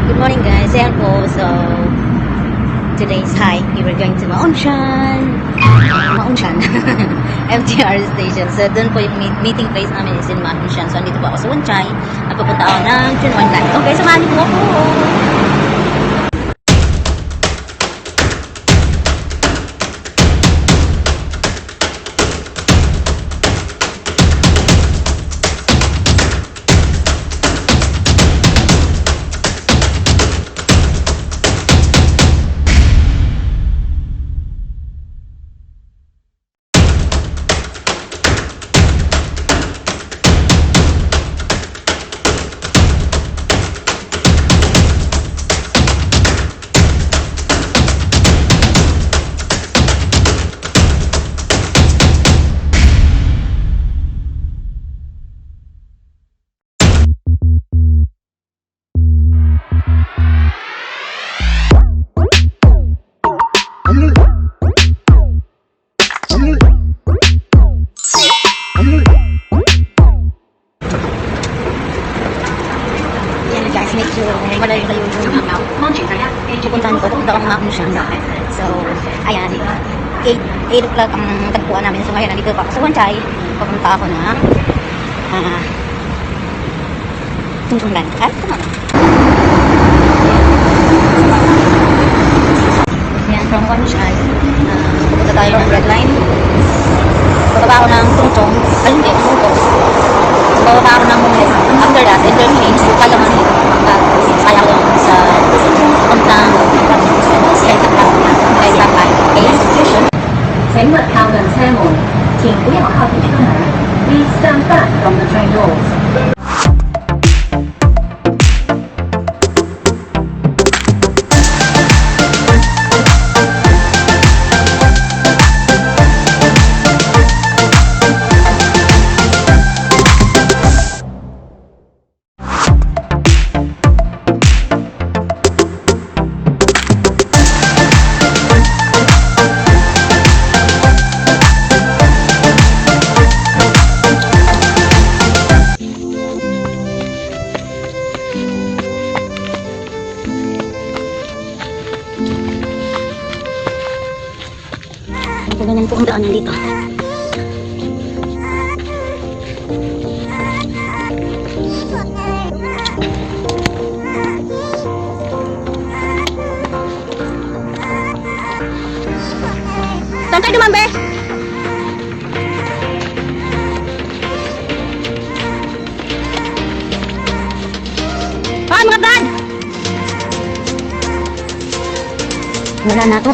Good morning guys, ayan po. So, today's hike, we were going to Maunshan. MTR station. So, dun po yung meeting place namin is in Maunshan. So, andito po ako sa Wanchay. At pupunta ako ng Chunwanlan. Okay, samahan niyo po ako. Pupuntahan ko, pupunta ako ng Maunshan. So, ayan, 8 o'clock ang tagpuan namin. So, ngayon, nandito pa ako sa Wanchay. Pupunta ako na Chunwanlan. At, kumama. Ayan, from Wanchay. Pupunta tayo ng red line. Bababa ako ng Tungtong. Ay, hindi, Tungtong. Bababa ako ng Munglet. After that, interchange, kaya man ito. Kaya ko sa puntang Santa Clara kay Sapay. Okay? 请勿靠近车門，請不要靠近車門。Please stand back from the train doors. Ganyan po ang daanan dito. Saan tayo duman, be? Mga dad! Wala na to.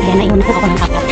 Ayan, naiwan po ako ng kapot.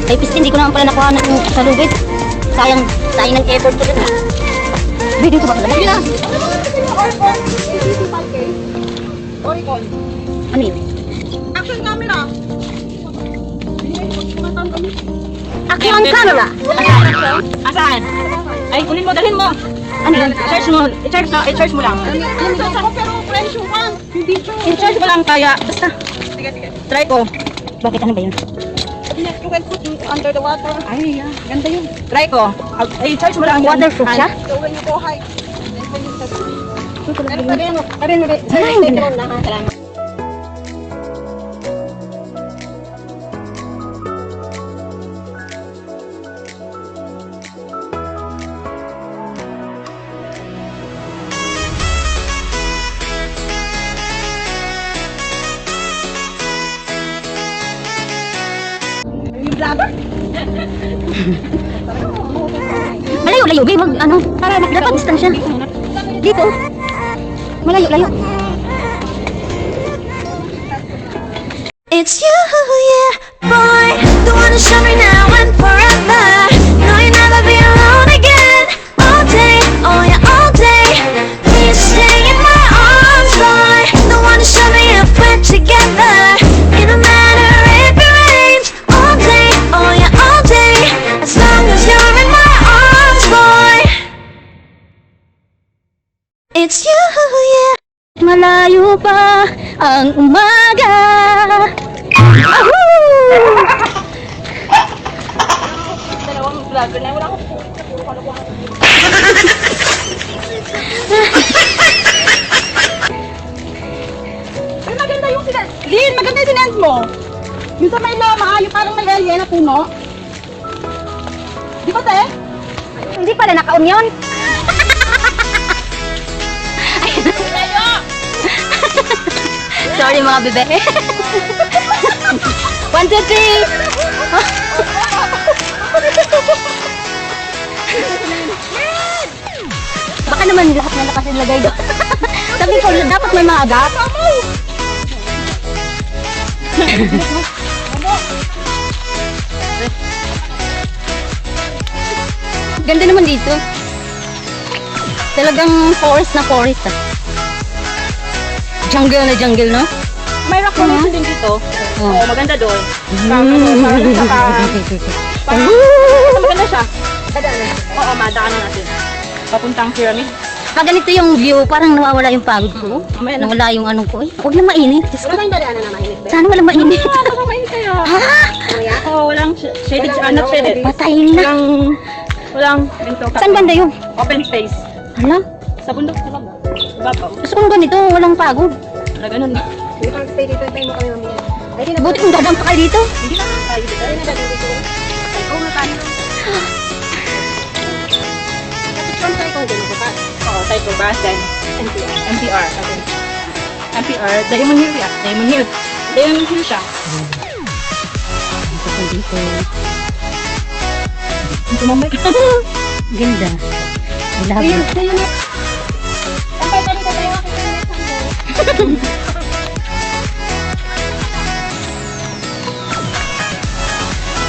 Ay, piste, hindi ko naman pala nakuha ng salubid. Sayang ng effort ko dun. Video ko ba pala? Hindi na. Ano yun? Action camera. Action camera! Asan? yan. Ay, kunin mo, dalhin mo. Ano yan? I-charge mo lang. Pero presyo ka. Hindi siya. I-charge mo lang kaya. Basta. Sige. Try ko. Bakit ano ba yun? You can put it under the water. Ay, ganda yun. Try ko. I-charge mo lang. yan. Waterproof siya? So when you go high, then when you touch. Ay, ganda. Salamat. Yung vlogger? Malayo-layo, babe. Ano? Dapat distansya. Dito. Malayo-layo. It's you, yeah, boy. The one to show me now and forever. No, you'll never be alone again. All day, oh yeah, all day. Please stay in my arms, boy. The one to show me if we're together. It don't matter if it rains. All day, oh yeah, all day. As long as you're in my arms, boy. It's you, yeah. Malayo pa ang umaga. Dalawang vlogger na. Wala akong puro kalokohan. Ay, maganda yung sila. Lin, maganda yung sinend mo. Yung sa may lama, yung parang may alien na puno. Di ba, te? Hindi pala naka-on yun. Sorry mga bebe. 1, 2, 3. Baka naman lahat na lakas ilagay doon. Sabi ko, dapat may mga agap. Ganda naman dito. Talagang forest na forest ah. Jungle na jungle, no? May rock formation din dito. Oh. Oo, maganda doon. Parang maganda siya. Oo, madaanan natin. Papuntang pyramid. Pag ganito yung view, parang nawawala yung pagod ko. Mamaya na. Nawala yung anong ko eh. Huwag lang mainit. Diyos ko. Wala kayong dadaanan na mainit ba? Sana walang mainit. Kumain kayo. Oo, walang shaded, not shaded. Patay na. Walang pinto. Saan banda yun? Open space. Hala? Sa bundok sa baba. Sa babaw. Gusto kong ganito, walang pagod. Na ganun. You can stay dito. Tayo mo kami mamaya. Ay, di na. Buti kung dadang pa kayo dito. Hindi na tayo dito. Ay, nadadaan dito. Ikaw na tayo. Tapos tayo kung gano'n pa. Oo, tayo ko ba? Then, NPR. NPR. Diamond Hill ya. Diamond Hill. Diamond Hill siya. Dito. Tumambay ka. Ganda. Love it. Tampay pa rin ko tayo.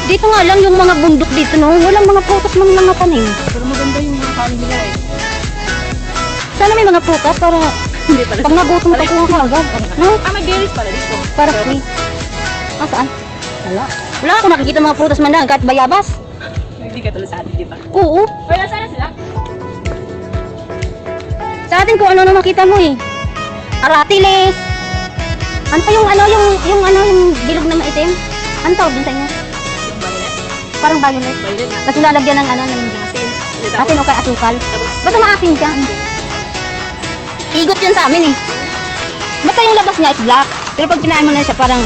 Dito nga lang yung mga bundok dito, no? Walang mga prutas ng mga tanim. Pero maganda yung mga kanin nila eh. Sana may mga prutas para Hindi pala. pag nagutom ka kuha ka agad. No? Ah, may berries pala dito. Para free. Ah, saan? Wala. Wala ako nakikita mga prutas man lang, kahit bayabas. Hindi ka tulad sa atin, di ba? Oo. Wala, sana sila? Sa atin kung ano na makita mo eh. Aratiles. Ano pa yung yung bilog na maitim? Ano tawag dun sa inyo? Parang violet. Violet na. Tapos lalagyan ng ng Asin. asin o kaya asukal. Basta maasin siya. Igot yan sa amin eh. Basta yung labas niya is black. Pero pag kinain mo na siya parang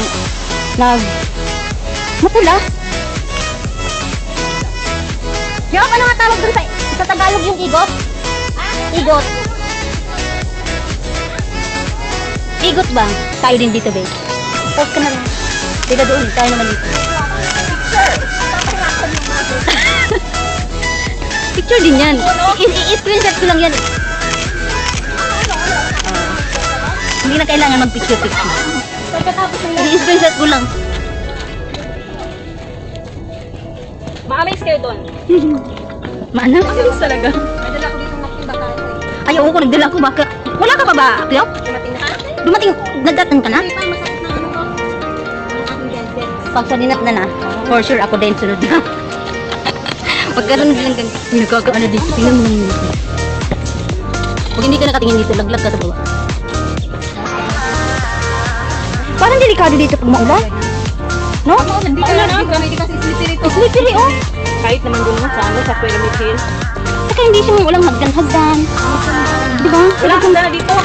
mapula. Yung ano nga tawag dun sa Tagalog yung igot? Igot. Igot ba? Tayo din dito, babe. Post ka na lang. Tiga doon, tayo naman dito. Picture din yan. I-screenshot ko lang yan. Hindi na kailangan mag-picture-picture. I-screenshot ko lang. Ma-amaze kayo doon. Maano? Amaze talaga. May dala ko dito ng baka. Ay, oo ko, nagdala ko baka. Wala ka pa ba, Cleo? Dumating na. Dumating, nagdatan ka na? Ay, pa, masakit na ano ko. Ang aking dead. Pag sa dinat na na, for sure ako din sunod na. Pag ganun lang ganito. Nagkakaano dito. Tingnan mo lang dito. Pag hindi ka nakatingin dito, laglag ka sa baba. Parang delikado dito pag maulan. No? Wala na, hindi kasi slippery to. Slippery, oh. Kahit naman dun sa ano, sa Pyramid Hill. Saka hindi siya walang hagdan-hagdan. Di ba? Wala kang dala dito.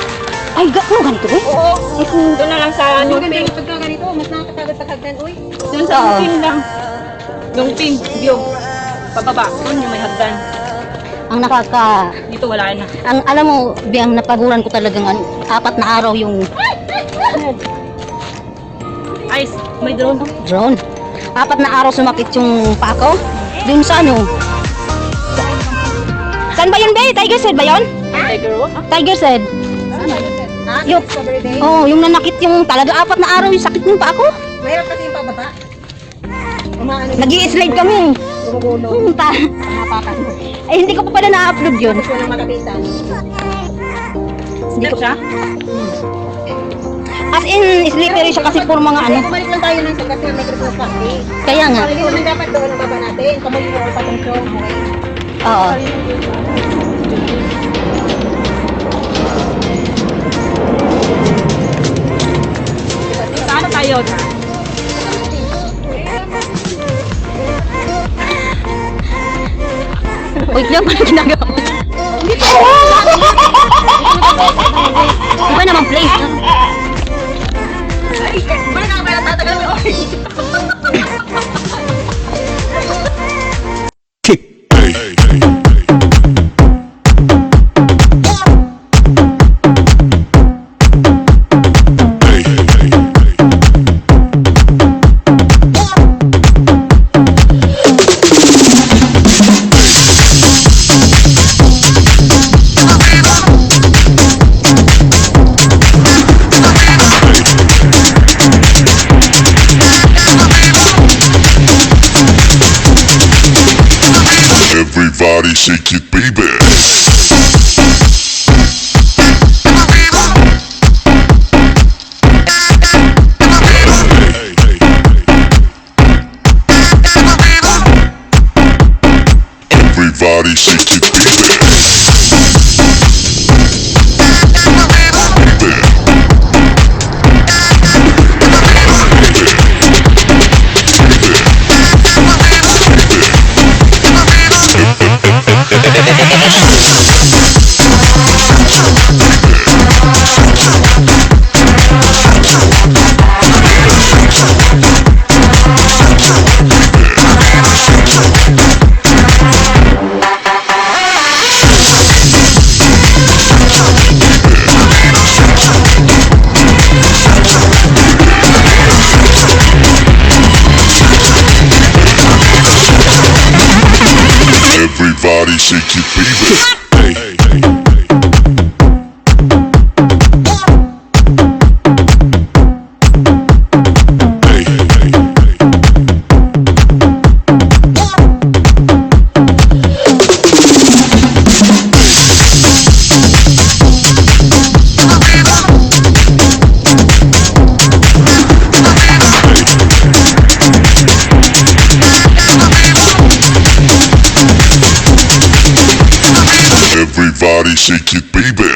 Ay, ganito eh. Oo. Ay, kung... Doon na lang sa Lungping. Pagka ganito, mas nakakatagot sa hagdan. Uy, Doon sa Lungping lang. Lungping, view. Pababa, doon yung may hagdan. Ang nakaka... Dito wala na. Ang alam mo, biyang napaguran ko talagang 4 na araw yung Ice, may drone. drone. 4 na araw sumakit yung pako. Dun sa ano? Saan ba yun, Bay? Tiger Head ba yun? Tiger Road. Tiger Head. Yung, oh, yung nanakit yung talaga 4 na araw yung sakit ng pako. mahirap kasi yung pababa. Umaano Nag-i-slide kami. gumugulo. Napakan. Eh, hindi ko pa pala na-upload yun. Gusto nang makapitan. Hindi ko siya? As in, slippery siya kasi puro mga ano. Bumalik lang tayo ng kasi may Christmas party. Kaya nga. Hindi naman dapat doon ang baba natin. Kamuloy mo pa itong show. Oo. Saan tayo? Wait lang, paano ginagawa mo? Iba naman place. Balik ka ba na tatagal mo? Everybody shake it, baby. Everybody shake it, baby. Everybody shake it, baby. Hey, hey, Everybody shake it, baby.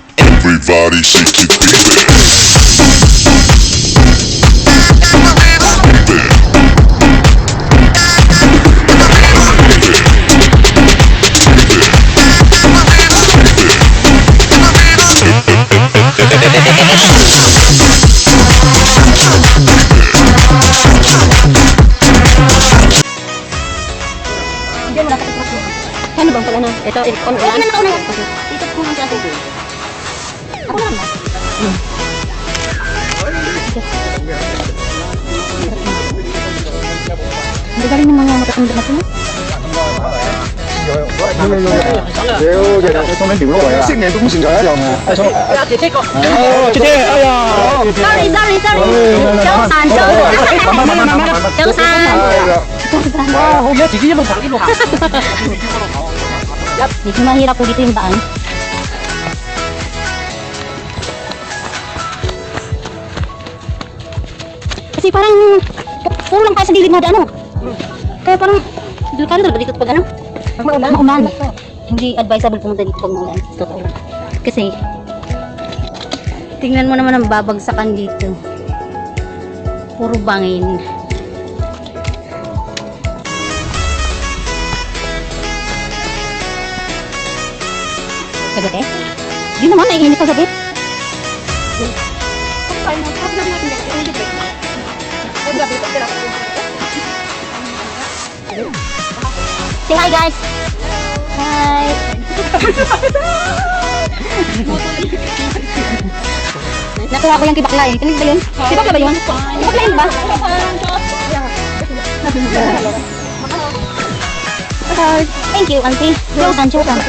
Everybody shake it, baby. Ano bang pala na? Ito, on ulan. Ano na dito ko lang kasi. Ako lang ba? Hindi galing ng mga matatanda na sila. 新年恭喜大家嘛！哎，说，姐姐個。姐姐，哎呀， Sorry. Josan. 哎呀， 我姐姐一路行一路行。Medyo mahirap po dito yung daan. Kasi parang puro lang tayo sa dilim na daan, kaya parang delikado talaga dito pag ano? Maulan. Hindi advisable pumunta dito pag maulan. Totoo. Kasi tingnan mo naman ang babagsakan dito. Puro bangin. Kagabi? Di naman, naiinit kagabi. Say hi guys! Hi! Natuwa ko yung kibakla eh. Kinig ba yun? Kibakla ba yun? Kibakla yun ba? Thank you, auntie. Jokan.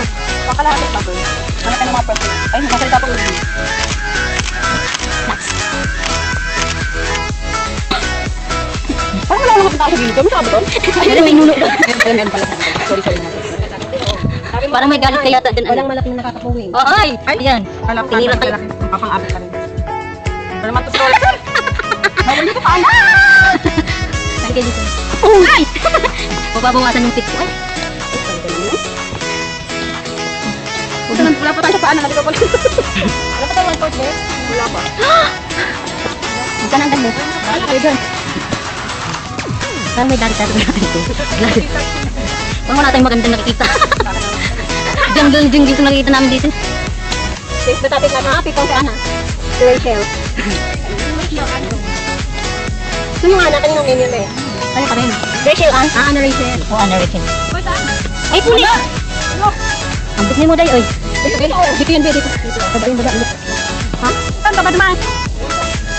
Pakalapit ba, bro? Ano ka ng mga person? Ay, nakasalita po ulit. Parang wala naman tayo dito. Ano sabi doon? Pero may nuno doon. Ayun pala. Sorry. Parang may galit kaya din. Walang malaking nakakapuwing. Oh, ay! Ayan. Alam ko Tinira tayo. Papang-abot ka rin. Pero naman to story. Mayroon dito pa. Saan kayo dito? Oh! Ay! Mababawasan yung pick ko. Ay! Wala pa tayo sa paan. Wala pa tayo 1/4 there? Wala pa. Saan ang ganda? Wala kayo dyan. Parang may galit tayo dito. Parang wala tayong magandang nakikita. Jungle din dito nakikita namin dito. Matapit na nakapit ang si Ana. Si Rachel. Ito yung anak kaninang name yun eh. Ano pa rin? Rachel, Ana Rachel. O, ano rin. Ay, puli! Ang bukni mo dahil, oy. Dito yun, dito. Baba yung baba. Ha? Saan ka ba naman?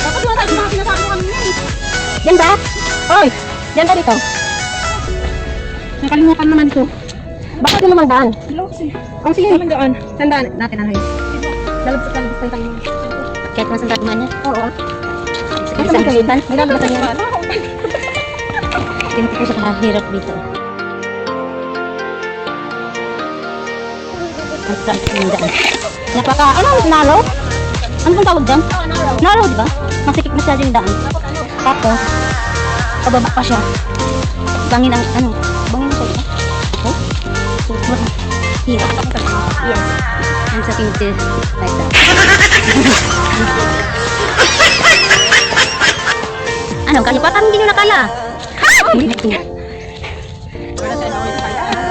Dapat wala tayo mga sinasabi mo kami yun. Yan ba? Oy! Yan ka dito. Nakalimutan naman ito. Bakit yun naman daan? Ang sige naman daan. Saan daan? Natin ano yun? Lalabas tayo. Kahit masang gagawin niya. Oo. Isang kalitan. Nilalabas tayo. Tingnan ko sa kahirap dito. Ang sarap yung daan. Ano? Narrow? Ano bang tawag dyan? Narrow, diba? Masikip masyado yung daan. Tapos, pababa pa siya. Bangin ang, bangin siya, diba? Oh? So, hirap. Yes. I'm sucking this like that. Ano, kaya pa hindi nyo nakala?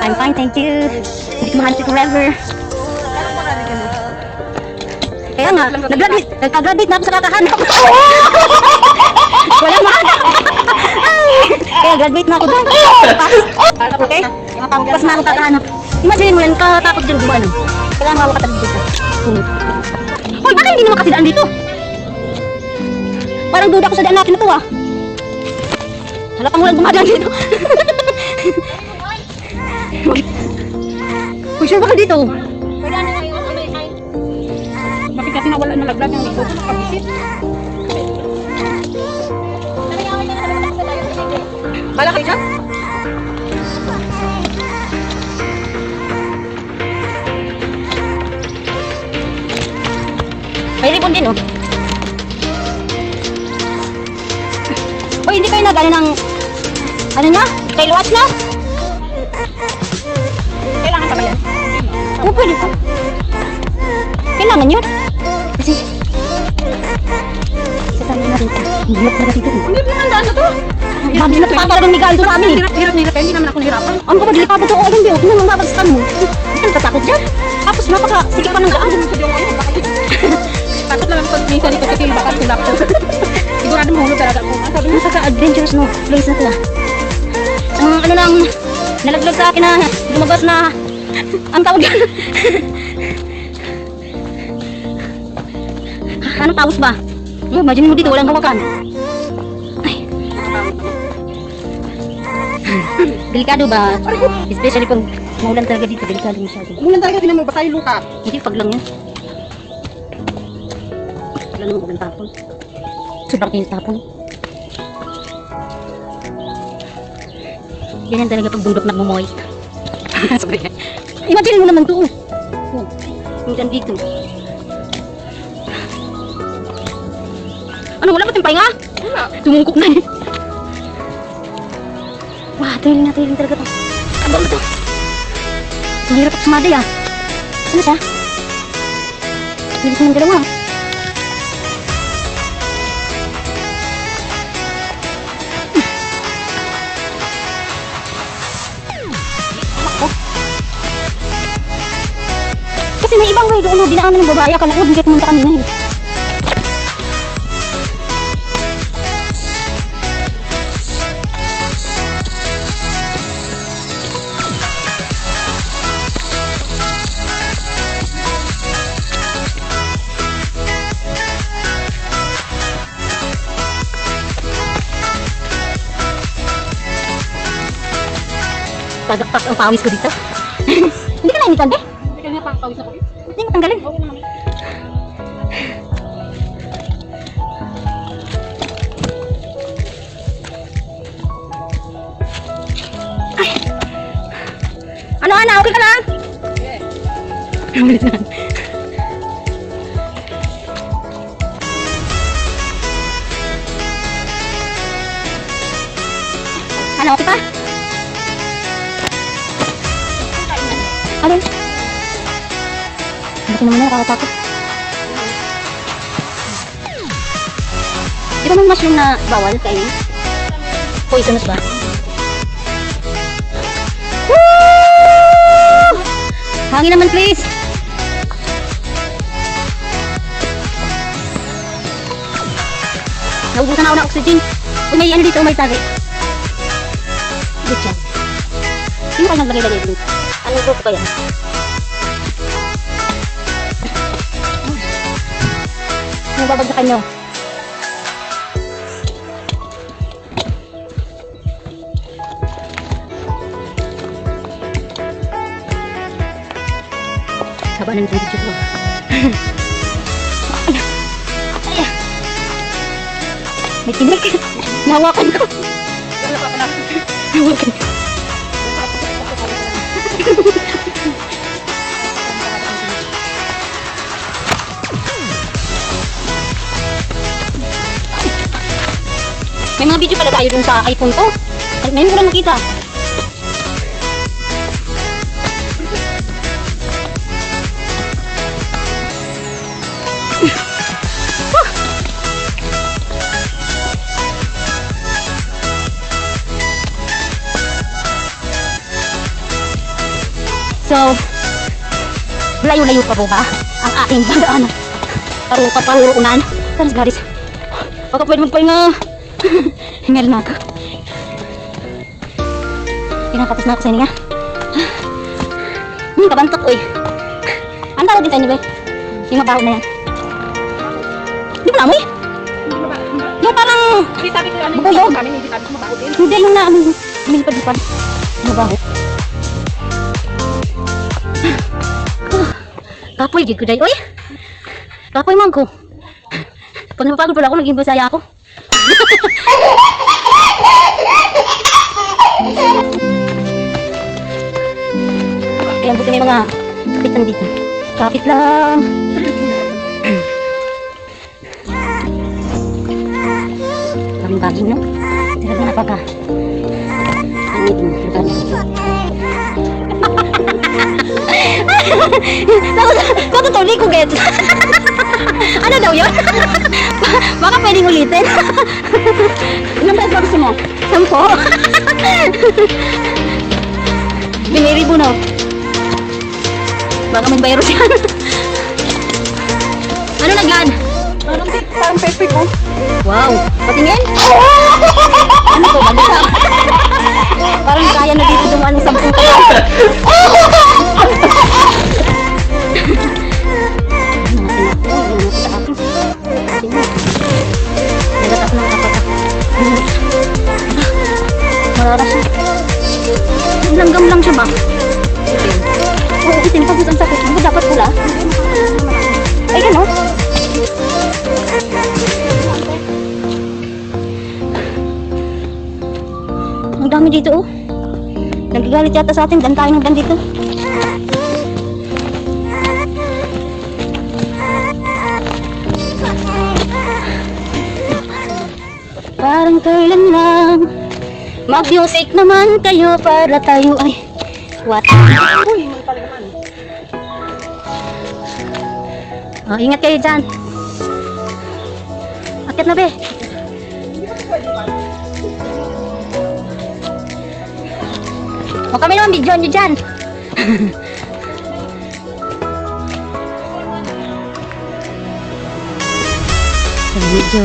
I'm fine, thank you. Hindi ko mahal si forever. Kaya nga, nag-graduate na ako sa kakahanap. Wala mahal. Kaya graduate na ako doon. Okay? Pas na ako kakahanap. Imagine mo yan, katakot dyan gumano. Kailangan ako katabi dito. Hoy, bakit hindi naman kasi daan dito? Parang duda ko sa daan natin na to ah. Hala pang walang dumadaan dito. Uy, sure ba ka dito? Bakit kasi nawala na laglag yung ito? Nakabisit. Malaki siya? May ripon din oh. Uy, hindi kayo nagano ng ano na? Kay Luwas na? Kailangan pa ba yan? Oo, pwede pa. Kailangan yun. Kasi sa tayo na dito. Hirap na dito. Hindi naman daan na to. Babi na pa talagang legal to sa amin. Hirap. Hindi naman ako nahirapan. Ang kapag delikado to, ayun din. Tingnan mo mabagsakan mo. Hindi ka natakot dyan. Tapos napaka-sikip pa ng daan. Takot lang ako minsan dito kasi bakal sila ako. Sigurado mahulog talaga ako. Sabi mo sa adventurous no place na to ah. Ang ano nang nalaglag sa akin na lumabas na ang tawag yan. Anong tawag ba? Imagine mo dito walang kawakan. Ay. Delikado ba? Especially pag maulan talaga dito, delikado masyado. Umulan talaga din mo ba tayo luka? Hindi, pag lang yan. Wala namang ulan tapon. Sobrang init tapon. Ganyan talaga pag bundok nagmumoist. Imagine mo naman to. Oh, hanggang dito. Ano, wala ba tayong pahinga? Wala. Tumungkok na eh. Wah, trailing talaga to. Ano ba to? Ang hirap ako sumada ah. Ano siya? Bilis ng dalawa. Kasi may ibang way doon, dinaanan ng babae. Akala ko, hindi pumunta kanina eh. Tagaktak ang pawis ko dito. Hindi ka nainitan, be? Hindi ka niya pangpawis ako. Hindi mo tanggalin. Okay naman. Ano, Ana? Okay ka lang? Ano, okay pa? Alin? Bakit naman na nakakatakot? Di ba may mushroom na bawal kainin? Poisonous ba? Woo! Hangin naman please! Naubusan ako ng oxygen. Kung may ano dito, may tagi. Good siya. Sino kayo naglagay-lagay dito? Anong group ba yan? Ano babagsakan nyo? Haba na nito video ko. Ay! May tinik. Nahawakan ko. Nahawakan ko. May mga video pala tayo dun sa iPhone ko. Ngayon ko lang nakita. So, layo-layo pa po ba ang aking bandaan? Paruunan. Taras garis. Baka pwede magpahinga. Hingal na ako. Pinakapos na ako sa hininga. Kabantok ko eh. Ang tawag din sa inyo ba? Yung mabaho na yan. Di mo namoy? Yung parang... Hindi sabi ko ano Bubog. yung kami, hindi sabi ko mabaho din. Hindi yung na lumilipad-lipad. Mabaho. Kapoy, gid ko dahil. Uy! Kapoy man ko. Pag napapagod pala ako, naging basaya ako. Ayan, buti may mga kapitan dito. Kapit lang. Maraming baging, no? Talaga napaka. Ang ito, lugar na ito. Natutuli ko, get. Ano daw yun? Baka pwedeng ulitin. Ilang beses ba gusto mo? 10? Biniri mo, no? Baka may virus yan. Ano naglan? Parang pepe ko. Wow, patingin? Ano to, balita? Parang kaya na dito dumaan ng 10 taon. Mararas siya. Langgam lang siya ba? Oo, itin pag ang sakit. Hindi dapat pula. Ayan o. Ang dami dito oh. Nagigalit yata sa atin. Dan tayo ng dan dito. parang kailan lang. Mag-music naman kayo para tayo ay what? Oh, ingat kayo dyan. Akit na be. O kami naman video nyo dyan. Video.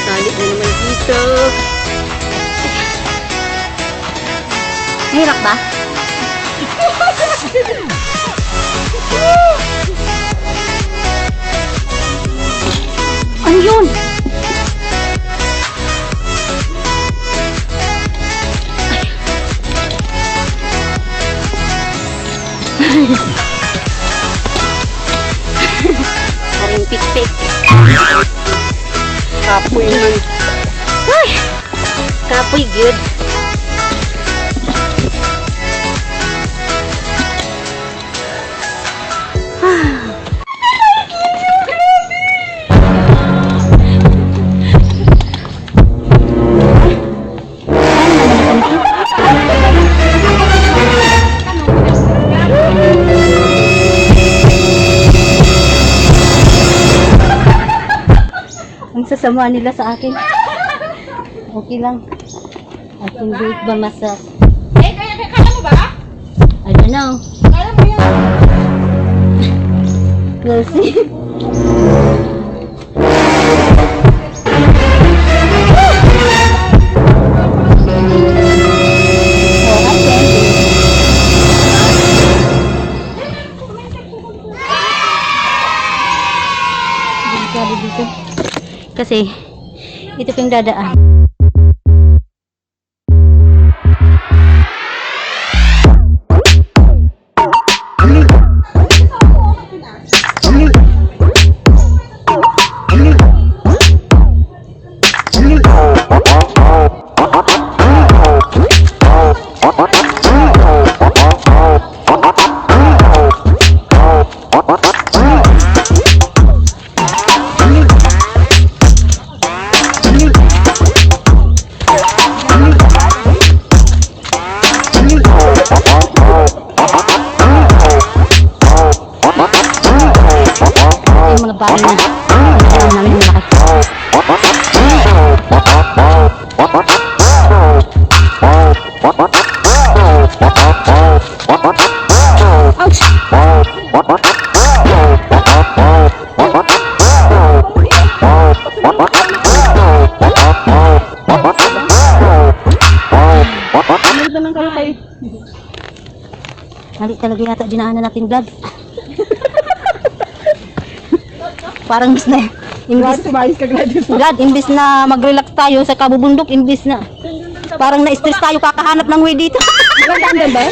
Tali na naman dito. Mahirap ba? Ano yun? Parang pit-pit. Kapoy naman. Ay! Kapoy good. Ang sasama nila sa akin. Okay lang. I can do it by myself. Kaya mo ba? I don't know. Kaya mo yan. We'll see. Oh, I can do it. Delikado dito. Kasi, ito pa yung dadaan. Yung mga bahay na ayaw namin malaki. Ouch! Ano na kayo kay... Mali talaga yata dinaanan natin vlog. Parang mas na imbis, Tumayos ka Gladys. God, imbis na mag-relax tayo sa kabubundok, imbis na parang na-stress tayo kakahanap ng way dito. Maganda ang ganda.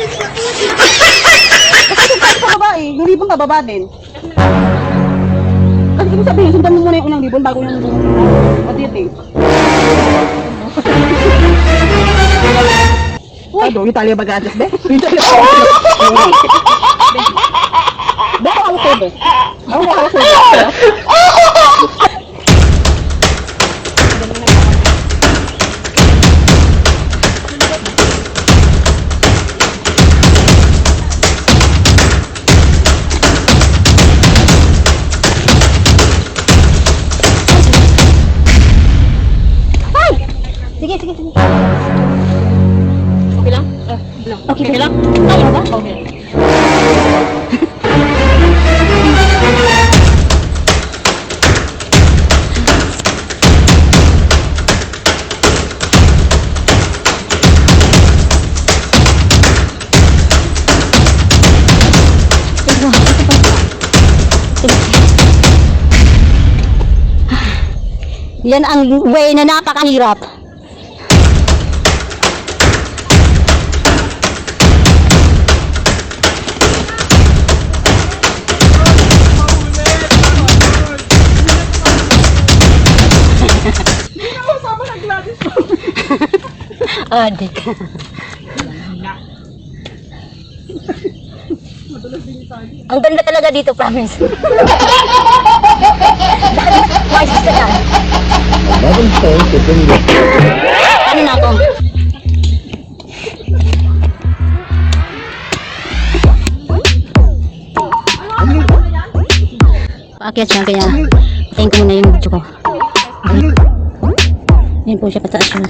Kasi tayo pa babae, yung libon ka baba din. Kasi ibig sabihin, sundan mo muna yung unang libon bago yung... What do you think? Ano, yung talya bagadas, be? Yung talya bagadas. Be, ako ko, be. Ako ko. Sige, sige, sige. Okay lang? Okay, Okay lang? Kaya ba? Okay. Yan ang way na napakahirap. Adik. Ang ganda talaga dito, promise. May sister lang. Ano na ako? Paakyat siya, kaya patayin ko muna yung video ko. Ayan po siya, pataas siya.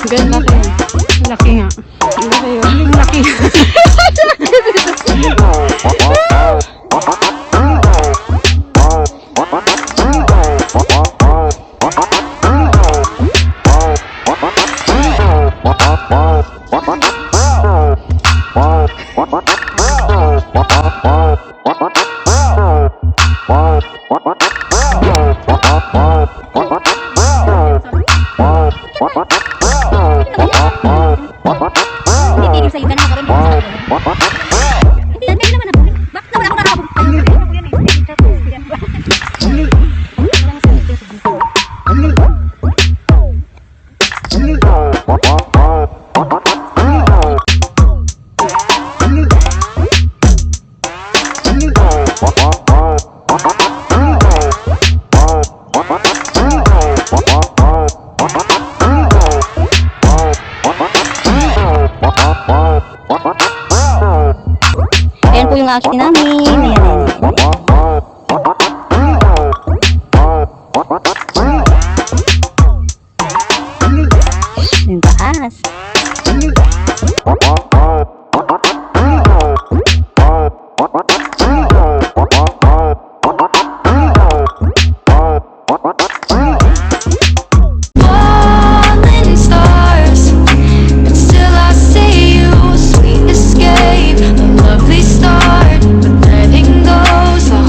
Ganda ko yun. Laki nga. Laki yun. Laki. Hindi tinig sa'yo, ganun ako rin. Hindi, hindi naman ako. Bakit wala akong Ayan po yung akin namin. Ayan. Yung taas. Falling stars, and still I see you. Sweet escape, a lovely start, but letting go's the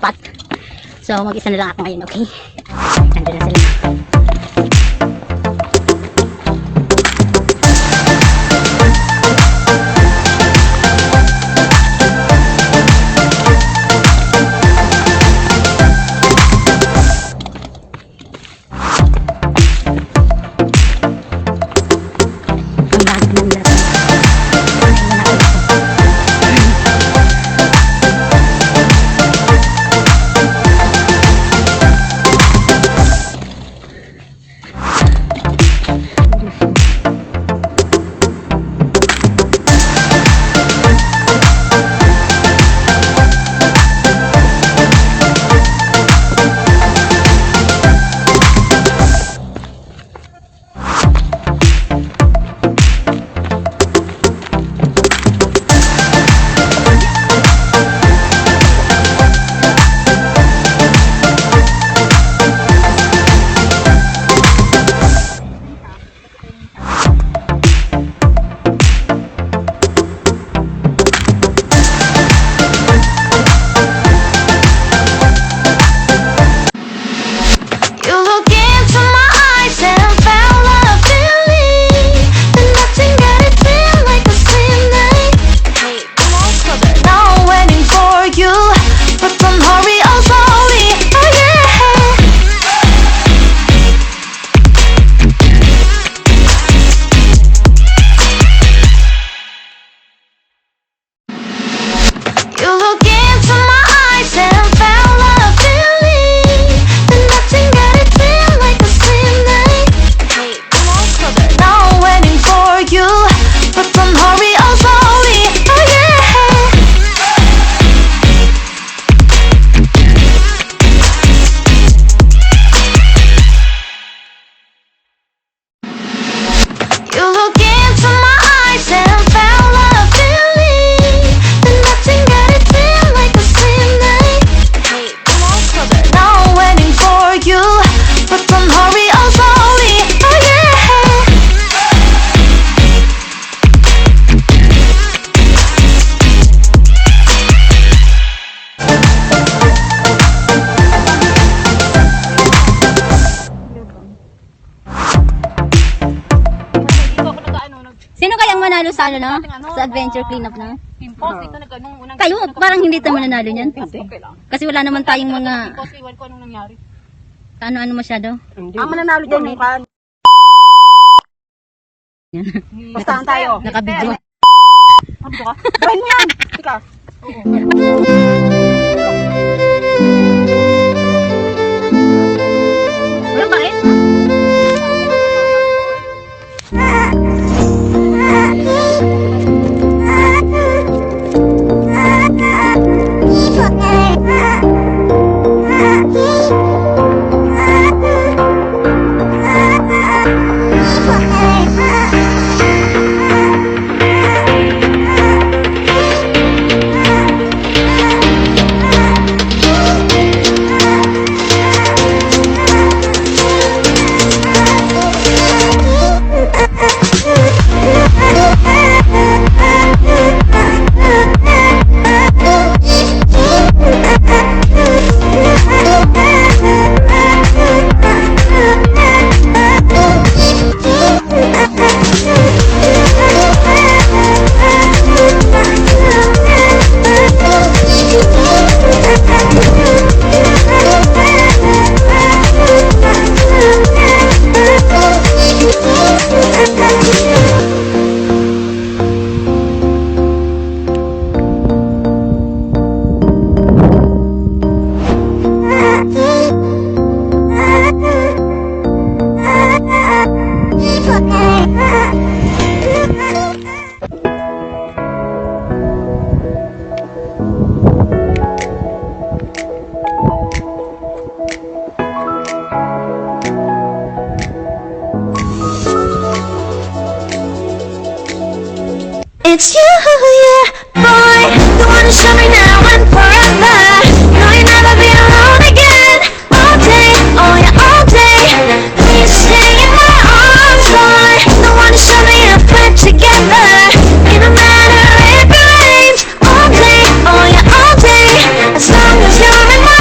apat. So, mag-isa na lang ako ngayon, okay? Nandun na sila. Ang lahat ng laro. Ayun na ako. You look into my eyes and found a feeling that nothing got it feel like the same night. Now I'm waiting for you, but don't hurry, oh slowly, oh yeah. You look into my eyes and found a feeling that nothing got it feel like the same night. Now I'm waiting for you, but don't hurry, oh slowly, oh yeah. You look into my eyes and found a feeling that nothing got it feel like the same night. Now I'm waiting for you, but don't hurry, oh slowly, oh yeah. Dito ako nag-ano, Sino kayang manalo sa ano na? Sa adventure cleanup na? nag-impose. Dito nung unang... Kayo, parang hindi tayo mananalo niyan. Okay lang. Kasi wala naman tayong mga Impose, iwan ko anong nangyari. ano masyado. Ang mananalo dyan yung kan. Yan. Bastahan tayo. Nakabidyo. Dito ka. Gawin mo yan. Tika. Wala pa rin? It's you, yeah, boy, the one who showed me now and forever. No, you'll never be alone again. All day, oh yeah, all day. Please stay in my arms, boy, the one who showed me if we're together. It don't matter if it rains. All day, oh yeah, all day. As long as you're in my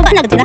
Baba na gud sila.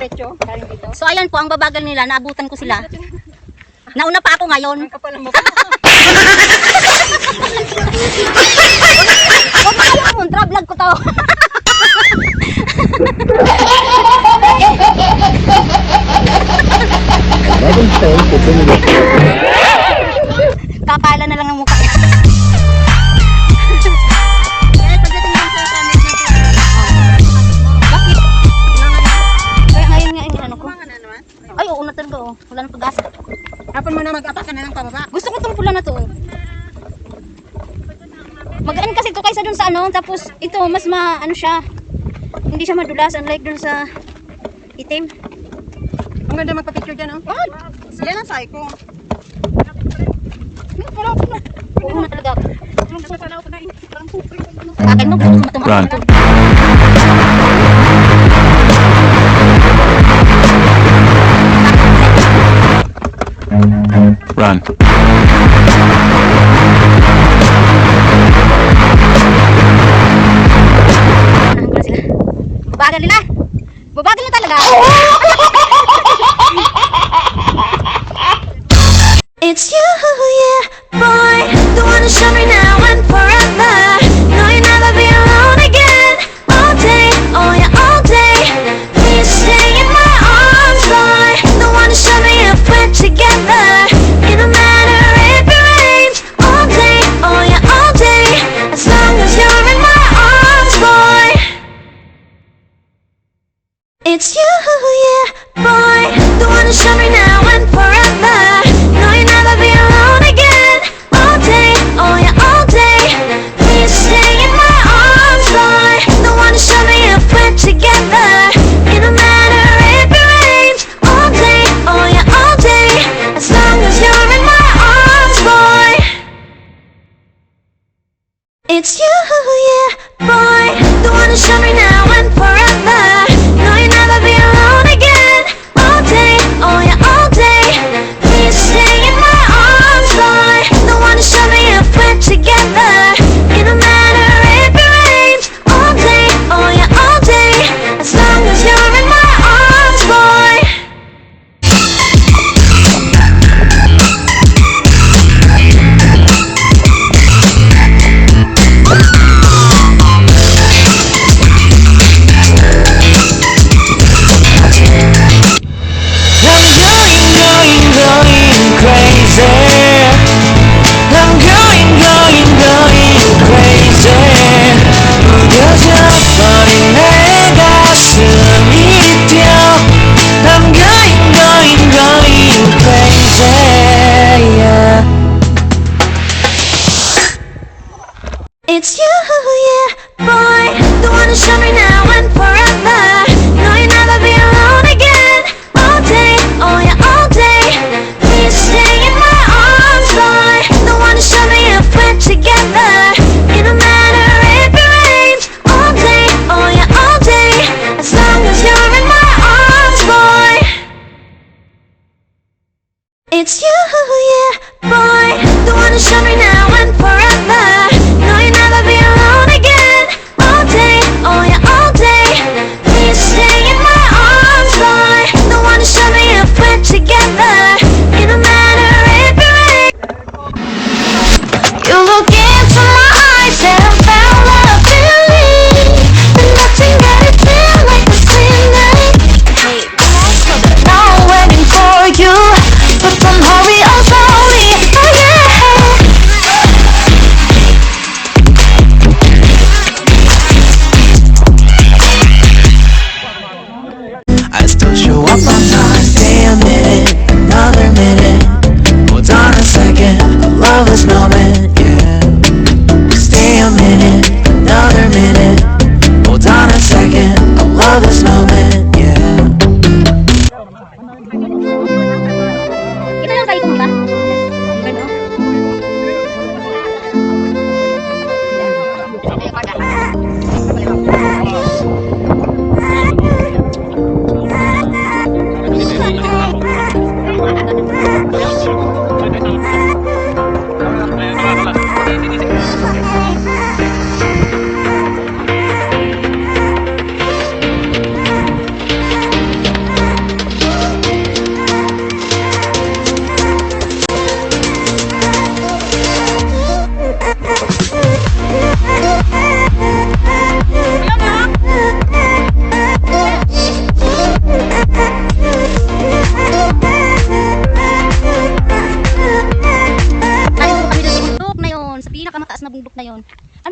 diretso, galing dito. So ayan po, ang babagal nila, naabutan ko sila. Nauna pa ako ngayon. Ang kapal ang mukha. Huwag mo kayo kumontra, vlog ko to. Bagong taon, pupunod. Kapala na lang ang mukha. Bakit? Kaya ngayon nga yung ano ko. Ay, oo na talaga oh. Wala nang pag-asa. Hapon mo na mag-apak ka na ng pababa. Gusto ko itong pula na to. Oh. Magaan kasi to kaysa dun sa ano. Tapos ito, mas ano siya. Hindi siya madulas. Unlike dun sa itim. Ang ganda magpa-picture dyan, oh. Oh, yan ang psycho. Oo na talaga. Akin mo, gusto Run. Run. Bagal nila. Babagal na talaga. It's you, yeah, boy. The one to show me now and forever. No, you'll never be alone again. All day, oh yeah, all day. Please stay in my arms, boy. The one to show me if we're together. It don't matter if it rains. All day, oh yeah, all day. As long as you're in my arms, boy. It's you, yeah, boy. The one to show me now and forever. No, you'll never be alone again. All day, oh yeah, all day. Please stay in my arms, boy. The one to show me if we're together. It don't matter if it rains. All day, oh yeah, all day. As long as you're in my arms, boy. It's you, yeah, boy. The one to show me now and forever. No, you'll never be alone again. All day, oh yeah, all day. Please stay in my arms, boy. The one to show me if we're together. It don't matter if it rains. All day, oh yeah, all day. As long as you're in my arms, boy. going crazy. I'm going crazy. 무뎌져버린 내 가슴이 뛰어. I'm going crazy. Yeah. It's you, yeah, boy. The one to show me now and forever. No, you'll never be alone again. All day, oh yeah, all day. Please stay in my arms, boy. The one to show me if we're together. It don't matter if it rains. All day, oh yeah, all day. As long as you're in my arms, boy. It's you, yeah, boy. The one to show me now and forever. No, you'll never be alone again. All day, oh yeah, all day. Please stay in my arms, boy. The one to show me if we're together. It don't matter if it rains. You look into my eyes and I found love feeling. And nothing got it feel like the same night. Now I'm waiting for you, but don't hurry or slowly. Oh yeah. I still show up on time. Stay a minute, another minute. Hold on a second, I love this moment, yeah. Stay a minute, another minute. Hold on a second, I love this moment, yeah. Ito yung side mo, di ba? Gano?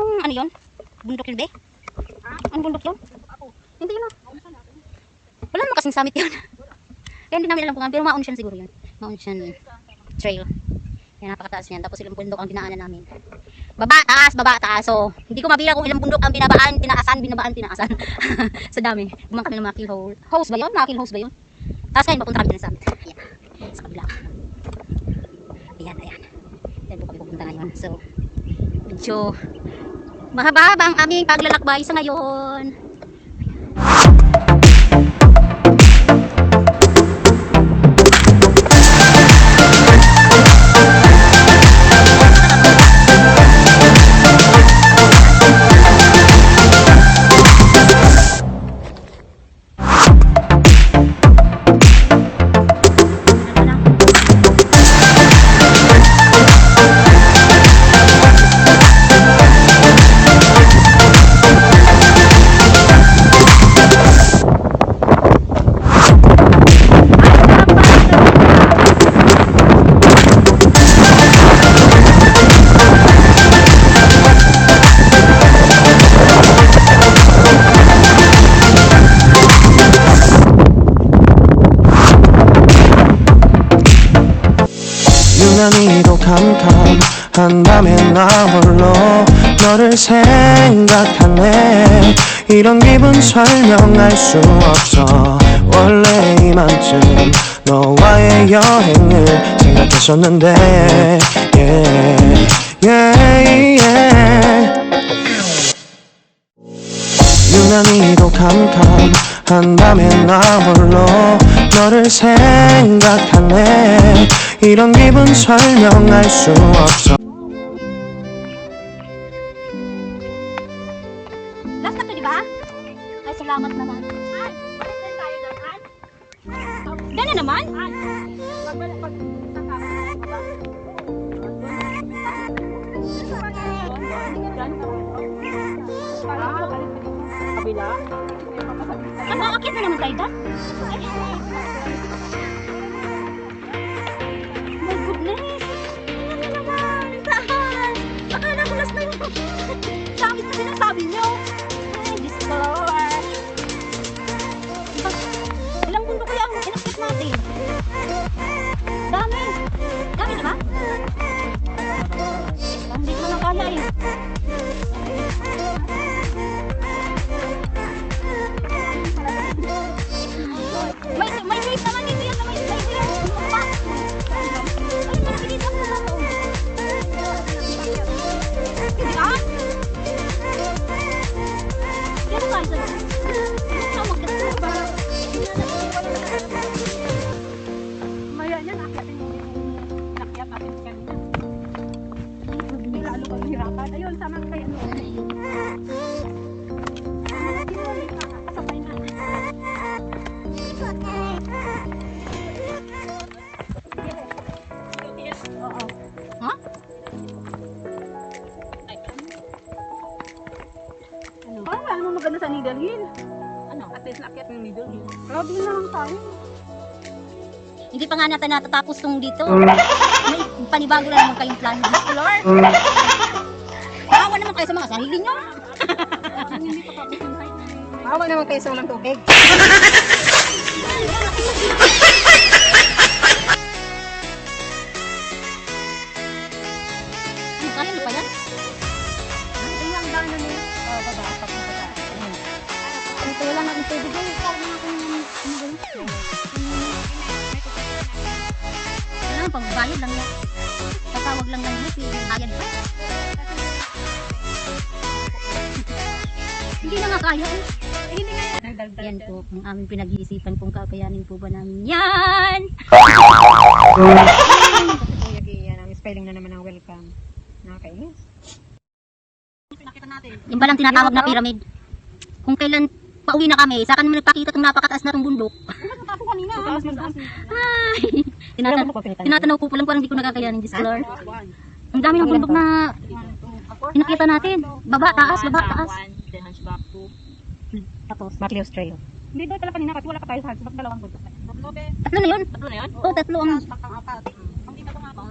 yung ano yun? Bundok yun, be? Ano bundok yun? Hindi yun, wala naman kasing summit yun. Kaya hindi namin alam kung ano, pero Mount Shan siguro yun. Mount Shan Trail. Yan, napakataas niyan. Tapos ilang bundok ang dinaanan namin. Baba, taas. So, hindi ko mabilang kung ilang bundok ang tinaasan. Sa dami. Bumang kami ng mga kill hose ba yun? Mga kill hose ba yun? Tapos ngayon, mapunta kami ng summit. Ayan. Sa kabila. Ayan. Yan po kami pupunta ngayon. So, medyo mahaba ang aming paglalakbay sa ngayon. 유난히도 캄캄한 밤에 나 홀로 너를 생각하네. 이런 기분 설명할 수 없어. 원래 이맘쯤 너와의 여행을 생각했었는데 유난히도 캄캄한 밤에 나 홀로 너를 생각하네. 이런 기분 설명할 수 없어. Last na to, di ba? Ay, salamat naman. Yan na naman? Kabila. Nakakakit na naman tayo doon? My goodness! Yan na naman! Saan? Akala ko last na yun. Sabi na sinasabi nyo. Ay, Diyos ko. Ilang mundo kaya ang inakit natin? Dami! Dami na ba? Hindi ko na kaya eh. May wave naman dito yan. May wave yan. Bumaba. Ay, mabilis lang naman to. Hindi ka? Yan ang kansa. Maya yan, akyatin mo yung nakyat natin kanina. Hindi lalo kang hirapan. Ayun, sama kayo. Kasabay na. Ha? Parang wala namang maganda sa Needle Hill. Ano? At least naakyat yung Needle Hill. Cloud Hill na lang tayo. Hindi pa nga natin natatapos tong dito. May panibago na naman kayong plan. Lord! Maawa naman kayo sa mga sarili nyo. Maawa naman kayo sa walang tubig. Ano, kaya nyo pa yan? Ayun ang daanan nila. Baba, papunta tayo. Ito lang natin tubig. Parang mga kung kailangan pagbayad lang yan. Tatawag lang lang yun. Bayad pa. Hindi na nga kaya eh. Yan po ang aming pinag-iisipan kung kakayanin po ba namin yan. Kuya Gian, ang spelling na naman ng welcome. Nakakainis. Yung palang tinatawag na pyramid. Kung kailan pauwi na kami, saka naman nagpakita itong napakataas na itong bundok. Ay, tinatanaw ko pa lang parang hindi ko nakakayanin, Diyos ko, Lord. Ang dami ng bundok na pinakita natin. Baba, taas, baba, taas. Tapos, Macleos Trail. Hindi ba pala kanina kasi wala pa tayo sa Hansbach, dalawang bundok. tatlo na yun. Tatlo na yun? Oo, tatlo ang... Hindi pa ito nga pa.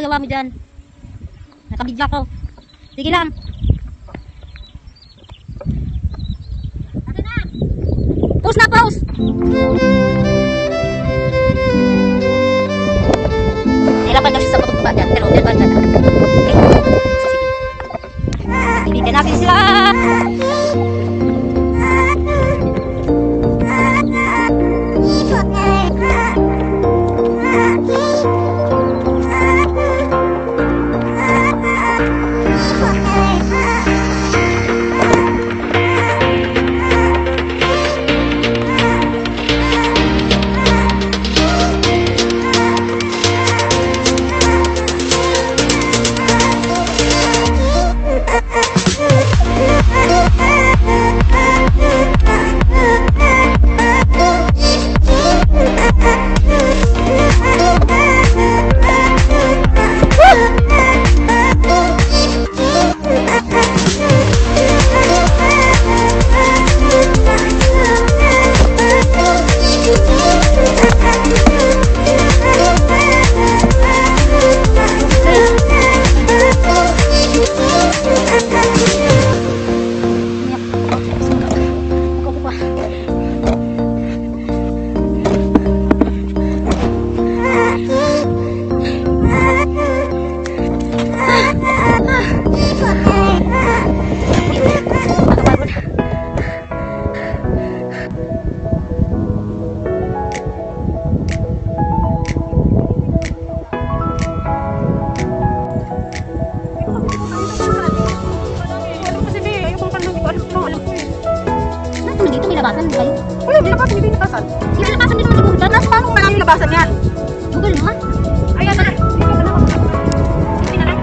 ginagawa mo dyan? Nakabidyo ako. Sige lang. Ate na! Post na, post! Nilapan daw siya sa pagkakaba dyan, pero nilapan na. Pilitin natin sila! Labasan mo kayo? Wala, hindi labasan, hindi labasan. Hindi labasan dito sa Google. Tapos paano pa namin labasan yan? Google mo nga. Ayan na. Hindi ka na. Hindi na lang.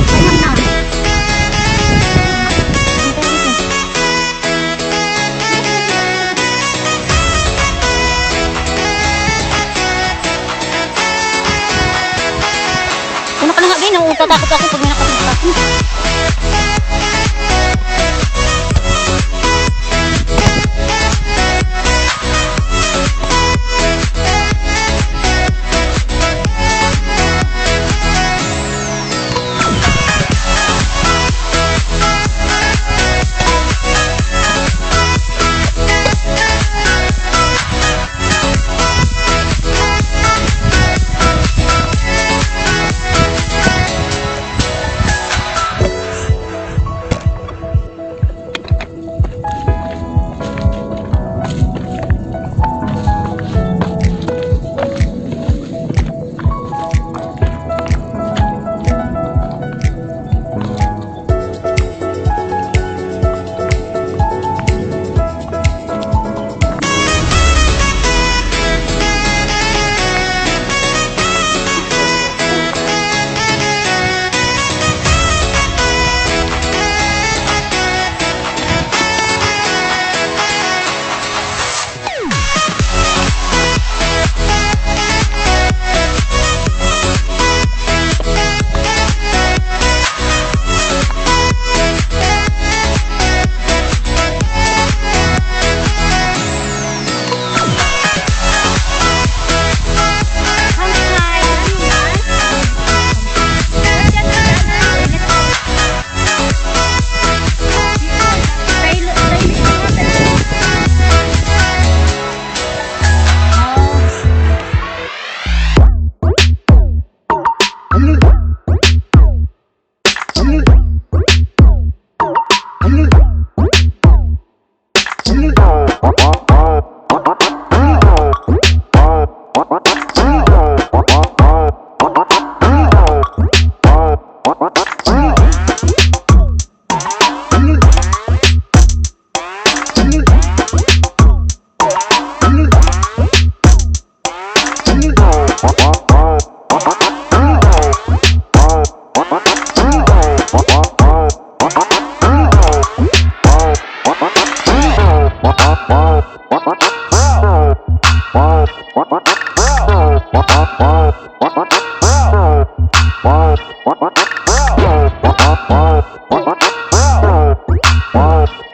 Ayun na. Ano ka na nga, Gay? Tatakot ako pag may nakapagpapin.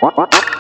What?